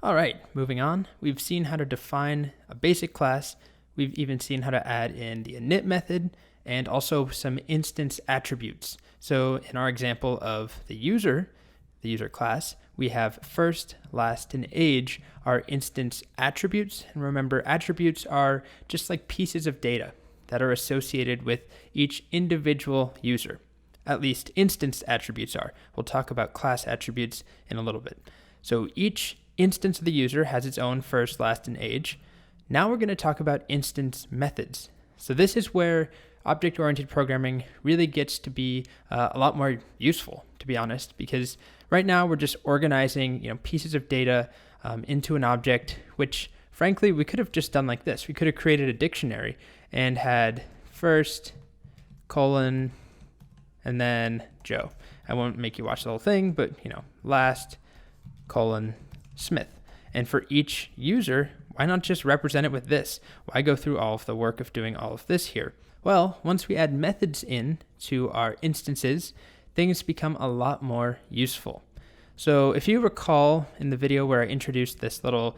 All right, moving on. We've seen how to define a basic class. We've even seen how to add in the init method and also some instance attributes. So in our example of the user class, we have first, last, and age are instance attributes. And remember, attributes are just like pieces of data that are associated with each individual user. At least instance attributes are. We'll talk about class attributes in a little bit. So each instance of the user has its own first, last, and age. Now we're going to talk about instance methods. So this is where object-oriented programming really gets to be a lot more useful, to be honest, because right now we're just organizing pieces of data into an object, which frankly we could have just done like this. We could have created a dictionary and had first, colon, and then Joe. I won't make you watch the whole thing, but last, colon, Smith. And for each user, why not just represent it with this? Why go through all of the work of doing all of this here? Well, once we add methods in to our instances, things become a lot more useful. So if you recall in the video where I introduced this little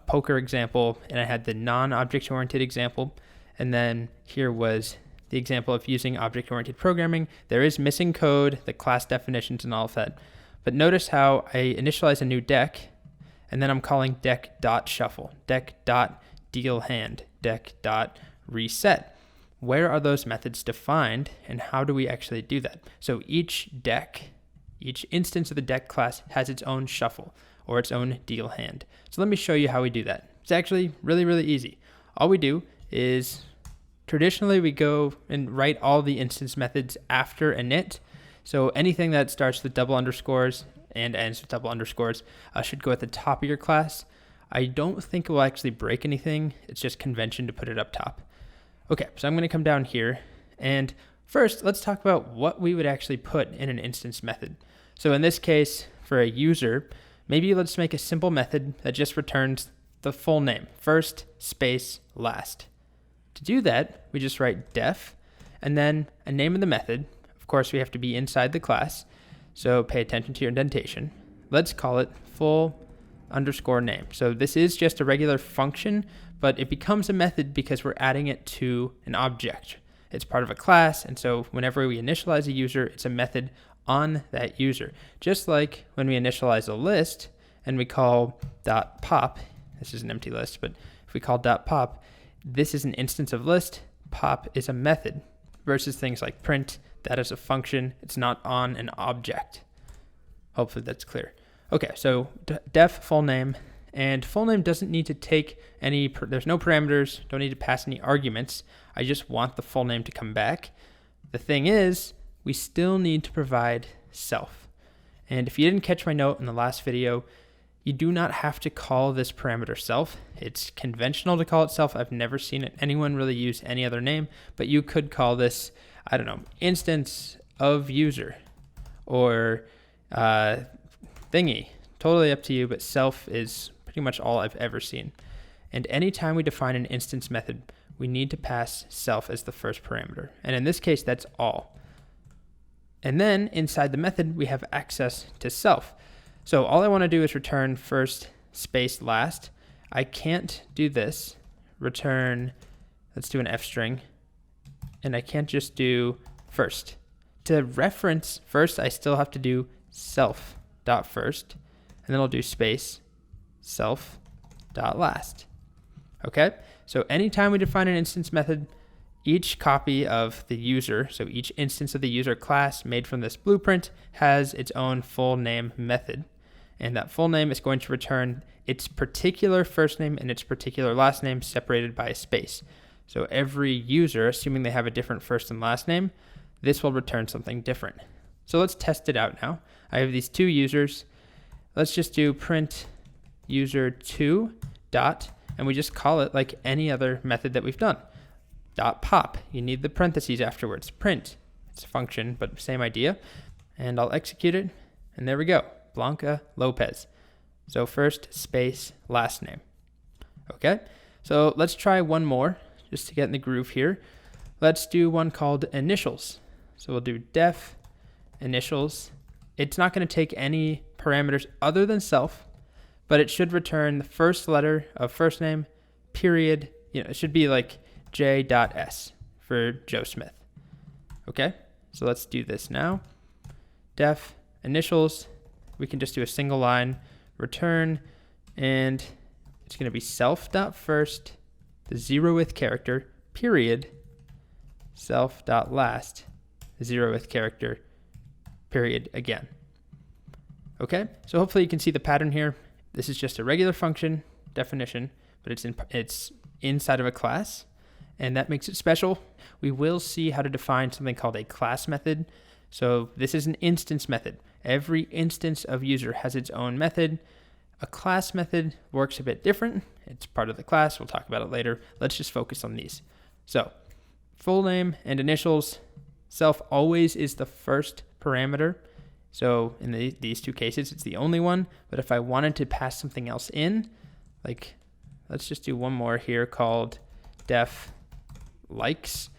poker example, and I had the non-object-oriented example, and then here was the example of using object-oriented programming, there is missing code, the class definitions, and all of that. But notice how I initialize a new deck, and then I'm calling deck.shuffle, deck.dealHand, deck.reset. Where are those methods defined, and how do we actually do that? So each instance of the deck class has its own shuffle, or its own deal hand. So let me show you how we do that. It's actually really, really easy. All we do is, traditionally we go and write all the instance methods after init. So anything that starts with double underscores and ends with double underscores should go at the top of your class. I don't think it will actually break anything. It's just convention to put it up top. Okay, so I'm going to come down here, and first let's talk about what we would actually put in an instance method. So in this case, for a user, maybe let's make a simple method that just returns the full name, first, space, last. To do that, we just write def, and then a name of the method. Of course, we have to be inside the class, so pay attention to your indentation. Let's call it full underscore name. So this is just a regular function, but it becomes a method because we're adding it to an object. It's part of a class, and so whenever we initialize a user, it's a method on that user. Just like when we initialize a list and we call .pop, this is an empty list, but if we call .pop, this is an instance of list, pop is a method, versus things like print, that is a function, it's not on an object. Hopefully that's clear. Okay, so def full name, and full name doesn't need to take any, there's no parameters, don't need to pass any arguments. I just want the full name to come back. The thing is, we still need to provide self. And if you didn't catch my note in the last video, you do not have to call this parameter self. It's conventional to call it self. I've never seen anyone really use any other name, but you could call this, I don't know, instance of user or thingy. Totally up to you, but self is pretty much all I've ever seen. And anytime we define an instance method, we need to pass self as the first parameter. And in this case, that's all. And then inside the method, we have access to self. So all I want to do is return first space last. I can't do this. Return, let's do an F string. And I can't just do first. To reference first, I still have to do self dot first. And then I'll do space self dot last. Okay, so anytime we define an instance method, each copy of the user, so each instance of the user class made from this blueprint has its own full name method. And that full name is going to return its particular first name and its particular last name separated by a space. So every user, assuming they have a different first and last name, this will return something different. So let's test it out now. I have these two users. Let's just do print user2 dot, and we just call it like any other method that we've done. Dot pop, you need the parentheses afterwards. Print, it's a function, but same idea. And I'll execute it, and there we go, Blanca Lopez. So first space last name. Okay, so let's try one more just to get in the groove here. Let's do one called initials. So we'll do def initials. It's not going to take any parameters other than self, but it should return the first letter of first name, period. It should be like J.S for Joe Smith. Okay, so let's do this now. Def initials, we can just do a single line, return, and it's going to be self.first, the 0th character, period, self.last, the 0th character, period again. Okay, so hopefully you can see the pattern here. This is just a regular function definition, but it's inside of a class, and that makes it special. We will see how to define something called a class method. So this is an instance method. Every instance of user has its own method. A class method works a bit different. It's part of the class. We'll talk about it later. Let's just focus on these. So full name and initials. Self always is the first parameter. So in these two cases, it's the only one. But if I wanted to pass something else in, like let's just do one more here called def likes.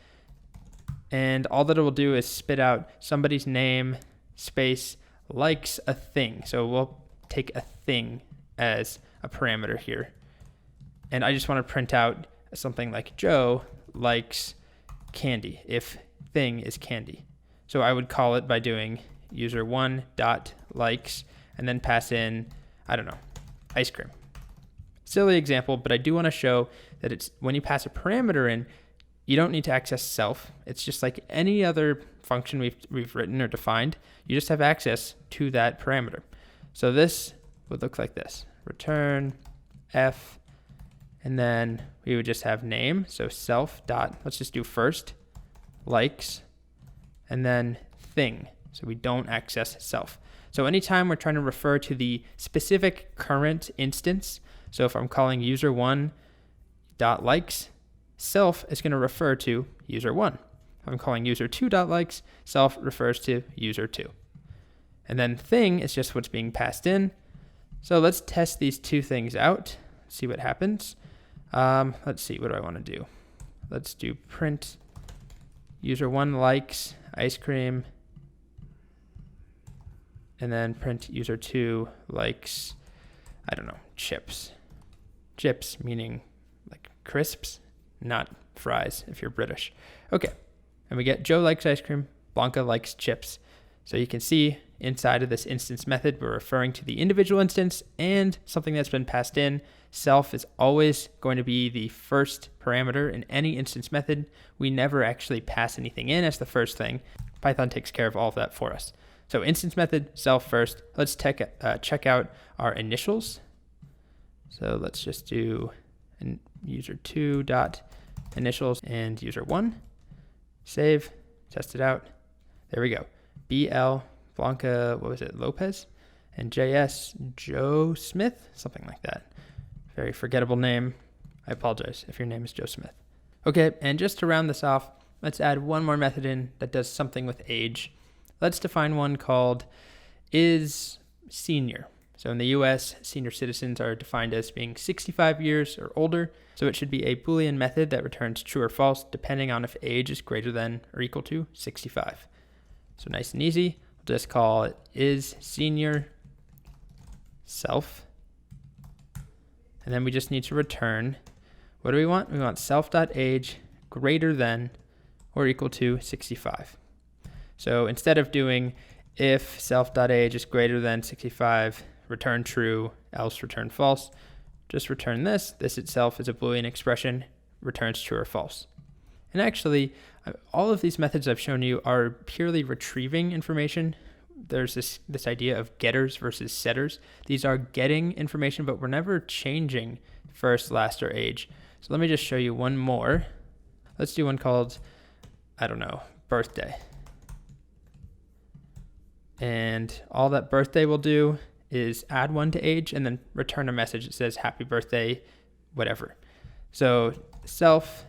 And all that it will do is spit out somebody's name, space, likes a thing. So we'll take a thing as a parameter here. And I just want to print out something like Joe likes candy, if thing is candy. So I would call it by doing user1.likes and then pass in, I don't know, ice cream. Silly example, but I do want to show that it's when you pass a parameter in, you don't need to access self. It's just like any other function we've written or defined. You just have access to that parameter. So this would look like this. Return f, and then we would just have name. So self dot, let's just do first, likes, and then thing. So we don't access self. So anytime we're trying to refer to the specific current instance, so if I'm calling user1.likes, self is going to refer to user1. If I'm calling user2.likes, self refers to user2. And then thing is just what's being passed in. So let's test these two things out, see what happens. Let's see, what do I want to do? Let's do print user1 likes ice cream, and then print user2 likes, I don't know, chips. Chips meaning like crisps, not fries if you're British. Okay, and we get Joe likes ice cream, Blanca likes chips. So you can see inside of this instance method, we're referring to the individual instance and something that's been passed in. Self is always going to be the first parameter in any instance method. We never actually pass anything in as the first thing. Python takes care of all of that for us. So instance method, self first. Let's check out our initials. So let's just do user2 dot initials and user1. Save, test it out. There we go. BL, Blanca, what was it, Lopez? And JS, Joe Smith, something like that. Very forgettable name. I apologize if your name is Joe Smith. Okay, and just to round this off, let's add one more method in that does something with age. Let's define one called isSenior. So in the US, senior citizens are defined as being 65 years or older. So it should be a Boolean method that returns true or false depending on if age is greater than or equal to 65. So nice and easy. We'll just call it isSenior self. And then we just need to return, what do we want? We want self.age greater than or equal to 65. So instead of doing if self.age is greater than 65, return true, else return false, just return this. This itself is a Boolean expression, returns true or false. And actually, all of these methods I've shown you are purely retrieving information. There's this idea of getters versus setters. These are getting information, but we're never changing first, last, or age. So let me just show you one more. Let's do one called, I don't know, birthday. And all that birthday will do is add one to age and then return a message that says happy birthday, whatever. So self,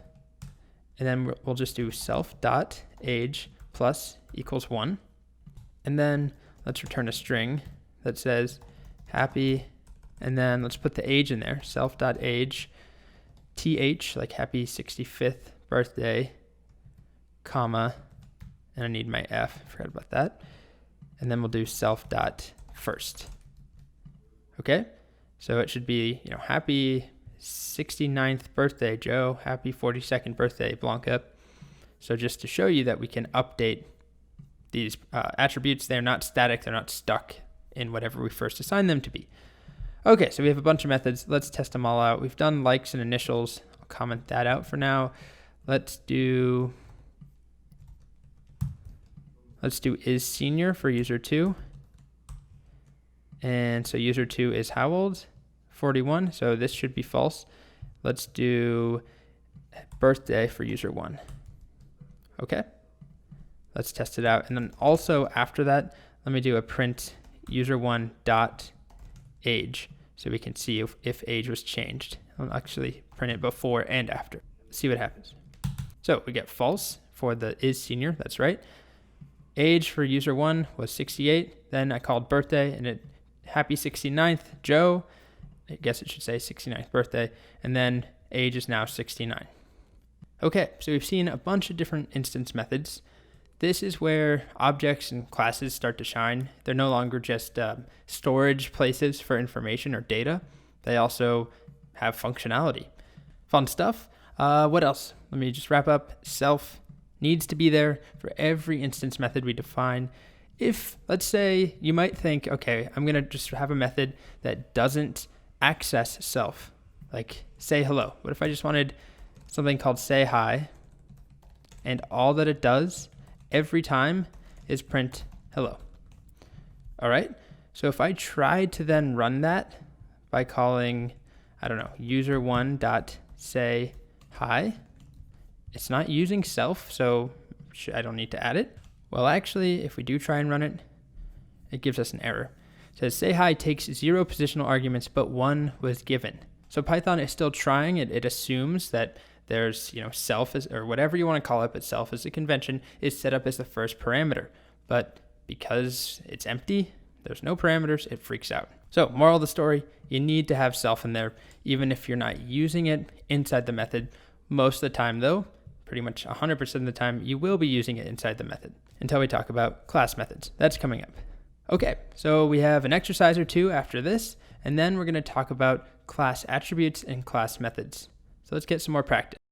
and then we'll just do self.age plus equals 1. And then let's return a string that says happy, and then let's put the age in there, self.age, th, like happy 65th birthday, comma, and I need my f, I forgot about that. And then we'll do self.first. Okay, So it should be, happy 69th birthday, Joe. Happy 42nd birthday, Blanca. So just to show you that we can update these attributes, they're not static, they're not stuck in whatever we first assigned them to be. Okay, so we have a bunch of methods. Let's test them all out. We've done likes and initials. I'll comment that out for now. Let's do is senior for user 2. And so user 2 is how old? 41, so this should be false. Let's do birthday for user 1. Okay, let's test it out. And then also after that, let me do a print user1 dot age so we can see if age was changed. I'll actually print it before and after. See what happens. So we get false for the is senior, that's right. Age for user 1 was 68. Then I called birthday and it happy 69th Joe. I guess it should say 69th birthday. And then age is now 69. Okay, so we've seen a bunch of different instance methods. This is where objects and classes start to shine. They're no longer just storage places for information or data. They also have functionality. Fun stuff. What else? Let me just wrap up. Self needs to be there for every instance method we define. If, let's say, you might think, okay, I'm going to just have a method that doesn't access self, like say hello. What if I just wanted something called say hi, and all that it does every time is print hello? All right, so if I tried to then run that by calling, I don't know, user1 dot say hi, it's not using self, so I don't need to add it. Well, actually, if we do try and run it, it gives us an error. It says say hi takes 0 positional arguments, but 1 was given. So Python is still trying. It assumes that there's, self is, or whatever you want to call it, but self as a convention is set up as the first parameter. But because it's empty, there's no parameters, it freaks out. So moral of the story, you need to have self in there, even if you're not using it inside the method. Most of the time though, pretty much 100% of the time, you will be using it inside the method until we talk about class methods. That's coming up. Okay, so we have an exercise or two after this, and then we're going to talk about class attributes and class methods. So let's get some more practice.